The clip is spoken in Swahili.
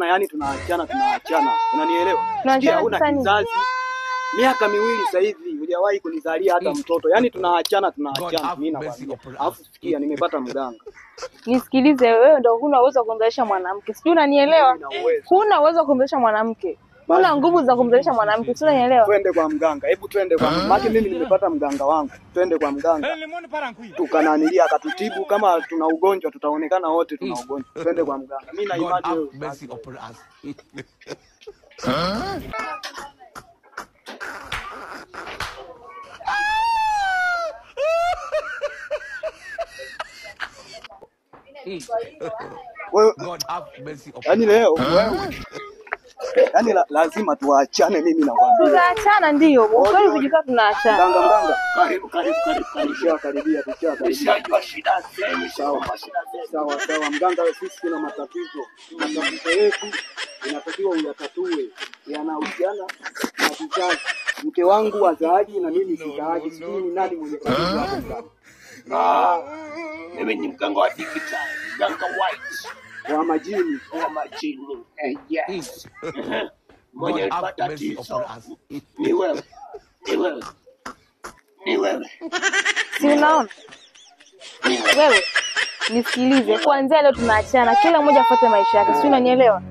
tunaachana, yani tunaachana. Unanielewa? Hauna kizazi. Miaka 2 sasa hivi hujawahi kunizalia hata mtoto. Yani tunaachana mimi na kwambia. Alafu sikia nimepata mganga. Nisikilize wewe ndio huna uwezo wa kumzalisha mwanamke. Sijui unanielewa? Huna uwezo wa kumzalisha mwanamke. Huna nguvu za kumzalisha mwanamke. Sio unanielewa? Twende kwa mganga. Hebu twende kwa mganga. Maana mimi nimepata mganga wangu. Twende kwa mganga. Tukananilia akatutibu kama tuna ugonjwa tutaonekana wote tuna ugonjwa. Twende kwa mganga. Mimi na imani wewe. God have mercy upon us. Yani leo wewe. Yani lazima tuachane mimi na kwambia. Tutaachana ndio. Ukweli kujikuta tunaachana. Mganga. Karibu. Karibia Nishajua shida zenu. Sawa. Mganga sisi tuna matatizo. Matatizo yetu inatakiwa uyatatue. Yanahusiana na kizazi. Mke wangu azaaji na mimi sizaaji. Sijui ni nani mwenye tatizo hapo. Mimi ni mganga wa digitali, mganga white. Wa majini. Yes. Mwenye matatizo. Ni wewe. Si unaona? Wewe nisikilize, kuanzia leo tunaachana, kila mmoja afuate maisha yake. Sio unanielewa?